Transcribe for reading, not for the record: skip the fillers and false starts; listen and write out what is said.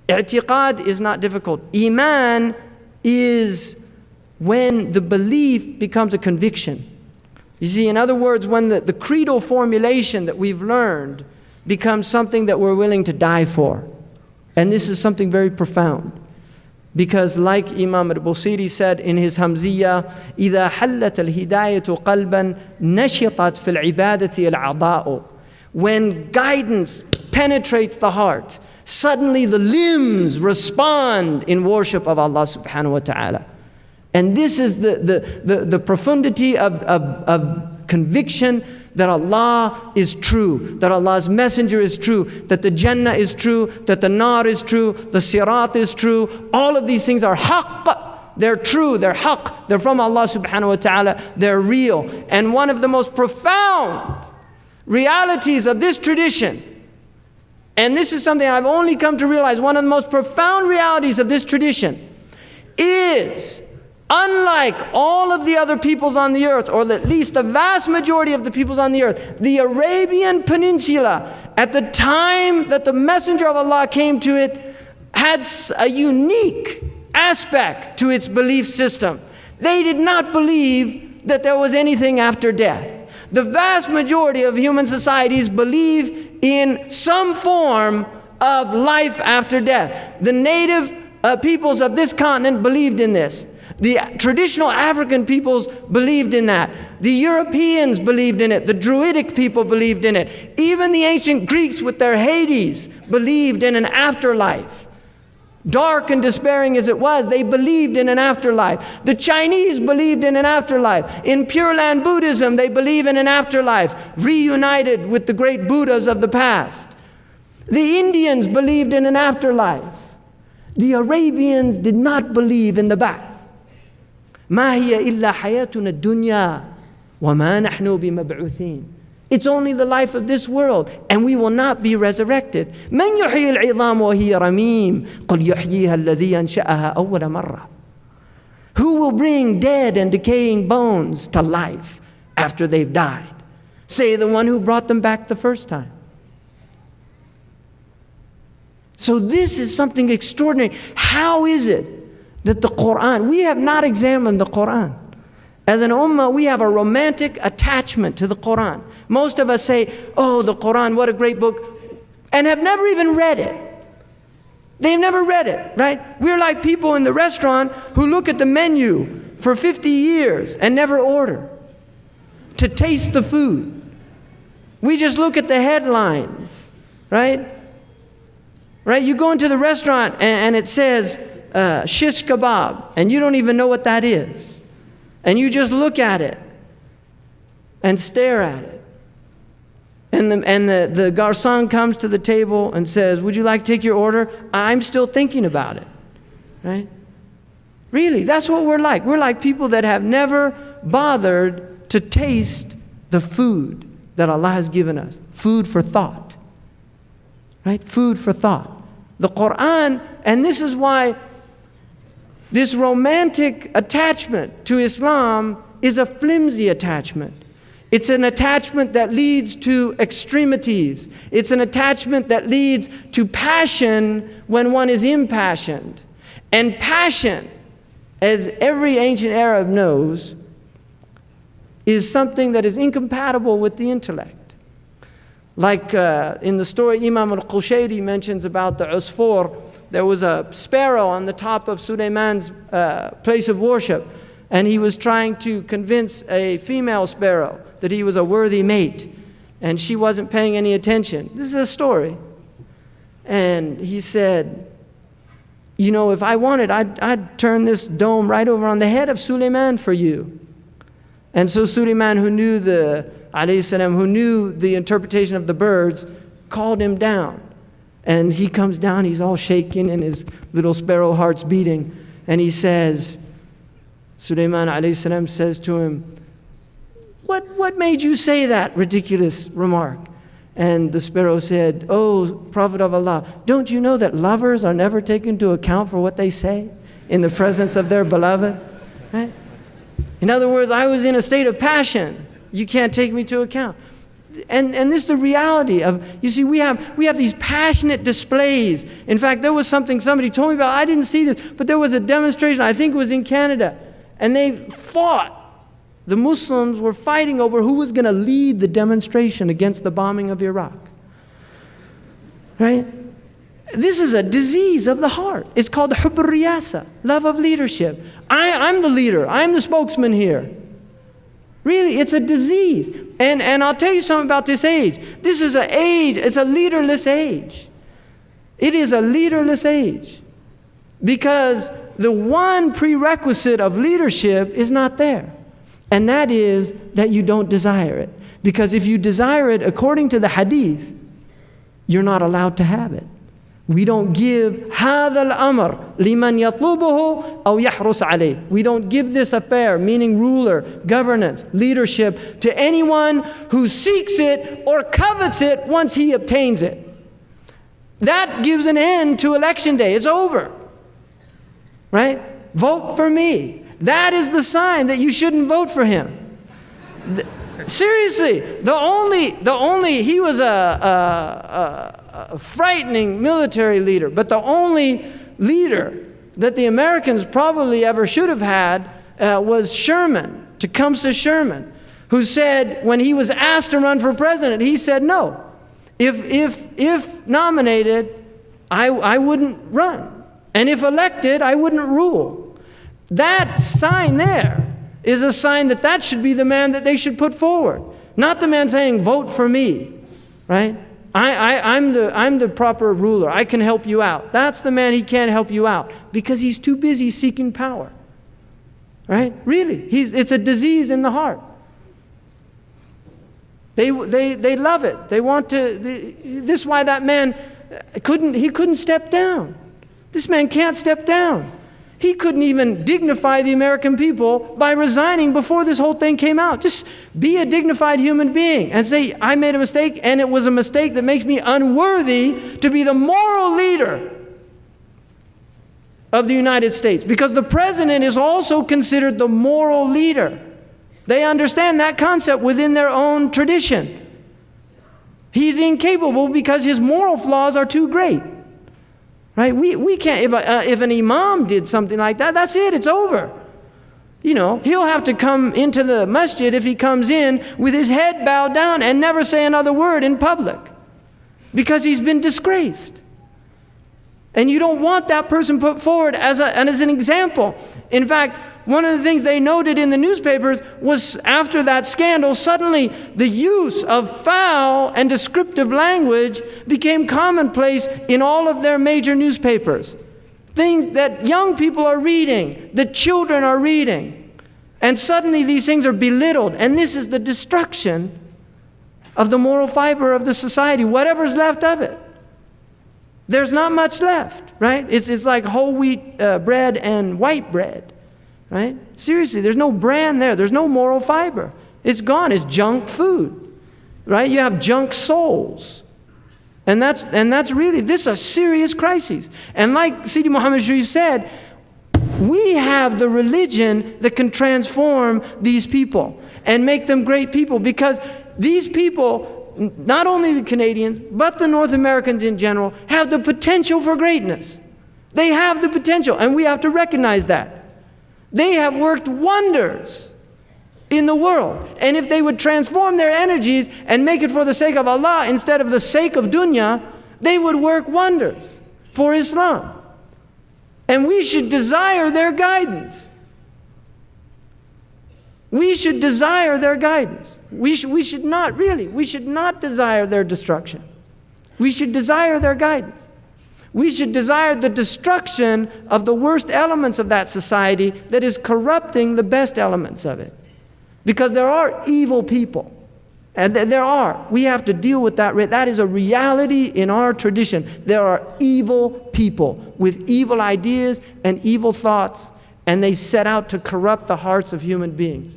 I'tiqad is not difficult. Iman is when the belief becomes a conviction. You see, in other words, when the creedal formulation that we've learned becomes something that we're willing to die for. And this is something very profound. Because like Imam al-Busiri said in his Hamziyya, إِذَا حَلَّتَ الْهِدَايَةُ قَلْبًا نَشِطَتْ فِي الْعِبَادَةِ الْعَضَاءُ. When guidance penetrates the heart, suddenly the limbs respond in worship of Allah subhanahu wa ta'ala. And this is the profundity of conviction that Allah is true, that Allah's messenger is true, that the Jannah is true, that the Nar is true, the Sirat is true. All of these things are haqq. They're true, they're haqq, they're from Allah subhanahu wa ta'ala, they're real. And one of the most profound realities of this tradition, and this is something I've only come to realize, one of the most profound realities of this tradition is, unlike all of the other peoples on the earth, or at least the vast majority of the peoples on the earth, the Arabian Peninsula, at the time that the Messenger of Allah came to it, had a unique aspect to its belief system. They did not believe that there was anything after death. The vast majority of human societies believe in some form of life after death. The native peoples of this continent believed in this. The traditional African peoples believed in that. The Europeans believed in it. The Druidic people believed in it. Even the ancient Greeks with their Hades believed in an afterlife. Dark and despairing as it was, they believed in an afterlife. The Chinese believed in an afterlife. In Pure Land Buddhism, they believe in an afterlife, reunited with the great Buddhas of the past. The Indians believed in an afterlife. The Arabians did not believe in the ba'th. ما هي إلا حياتنا الدنيا وما نحن بمبعوثين. It's only the life of this world, and we will not be resurrected. من يحيي العظام وهي رميم قل يحييها الذي أنشأها أول مرة. Who will bring dead and decaying bones to life after they've died? Say the one who brought them back the first time. So this is something extraordinary. How is it that the Qur'an, we have not examined the Qur'an. As an ummah, we have a romantic attachment to the Qur'an. Most of us say, oh, the Qur'an, what a great book, and have never even read it. They've never read it, right? We're like people in the restaurant who look at the menu for 50 years and never order to taste the food. We just look at the headlines, right? Right? You go into the restaurant and it says shish kebab, and you don't even know what that is. And you just look at it and stare at it. And the garçon comes to the table and says, would you like to take your order? I'm still thinking about it, right? Really, that's what we're like. We're like people that have never bothered to taste the food that Allah has given us. Food for thought, right? Food for thought. The Qur'an, and this is why this romantic attachment to Islam is a flimsy attachment. It's an attachment that leads to extremities. It's an attachment that leads to passion when one is impassioned. And passion, as every ancient Arab knows, is something that is incompatible with the intellect. Like in the story Imam al-Qushayri mentions about the Usfur, there was a sparrow on the top of Suleiman's place of worship, and he was trying to convince a female sparrow that he was a worthy mate, and she wasn't paying any attention. This is a story. And he said, you know, if I wanted, I'd turn this dome right over on the head of Suleiman for you. And so Suleiman, who knew who knew the interpretation of the birds, called him down. And he comes down, he's all shaking, and his little sparrow heart's beating. And he says, Sulaiman alayhi salam says to him, what made you say that ridiculous remark? And the sparrow said, oh, Prophet of Allah, don't you know that lovers are never taken into account for what they say in the presence of their beloved? Right? In other words, I was in a state of passion. You can't take me into account. And this is the reality of, you see, we have these passionate displays. In fact, there was something somebody told me about. I didn't see this, but there was a demonstration, I think it was in Canada, and they fought. The Muslims were fighting over who was going to lead the demonstration against the bombing of Iraq. Right? This is a disease of the heart. It's called hubb al-riyasa, love of leadership. I'm the leader. I'm the spokesman here. Really, it's a disease. And I'll tell you something about this age. This is an age, it's a leaderless age. It is a leaderless age. Because the one prerequisite of leadership is not there. And that is that you don't desire it. Because if you desire it according to the hadith, you're not allowed to have it. We don't give هذا الأمر لمن يطلبه أو يحرص عليه. We don't give this affair, meaning ruler, governance, leadership, to anyone who seeks it or covets it once he obtains it. That gives an end to election day. It's over. Right? Vote for me. That is the sign that you shouldn't vote for him. Seriously, he was a frightening military leader, but the only leader that the Americans probably ever should have had was Sherman, Tecumseh Sherman, who said when he was asked to run for president, he said no. If nominated, I wouldn't run, and if elected, I wouldn't rule. That sign there is a sign that should be the man that they should put forward. Not the man saying, vote for me, right? I'm the proper ruler. I can help you out. That's the man, he can't help you out because he's too busy seeking power, right? Really, it's a disease in the heart. They love it. They want to, this is why that man couldn't step down. This man can't step down. He couldn't even dignify the American people by resigning before this whole thing came out. Just be a dignified human being and say, I made a mistake and it was a mistake that makes me unworthy to be the moral leader of the United States. Because the president is also considered the moral leader. They understand that concept within their own tradition. He's incapable because his moral flaws are too great. Right? We can't, if an imam did something like that, that's it, it's over. You know, he'll have to come into the masjid if he comes in with his head bowed down and never say another word in public because he's been disgraced. And you don't want that person put forward as an example. In fact, one of the things they noted in the newspapers was after that scandal, suddenly the use of foul and descriptive language became commonplace in all of their major newspapers. Things that young people are reading, that children are reading. And suddenly these things are belittled. And this is the destruction of the moral fiber of the society, whatever's left of it. There's not much left, right? It's like whole wheat bread and white bread. Right? Seriously, there's no brand there. There's no moral fiber. It's gone. It's junk food. Right? You have junk souls. And that's really, this is a serious crisis. And like Sidi Muhammad Sharif said, we have the religion that can transform these people and make them great people, because these people, not only the Canadians, but the North Americans in general, have the potential for greatness. They have the potential, and we have to recognize that. They have worked wonders in the world. And if they would transform their energies and make it for the sake of Allah instead of the sake of dunya, they would work wonders for Islam. And we should desire their guidance. We should desire their guidance. We should not desire their destruction. We should desire their guidance. We should desire the destruction of the worst elements of that society that is corrupting the best elements of it. Because there are evil people. And there are. We have to deal with that. That is a reality in our tradition. There are evil people with evil ideas and evil thoughts, and they set out to corrupt the hearts of human beings.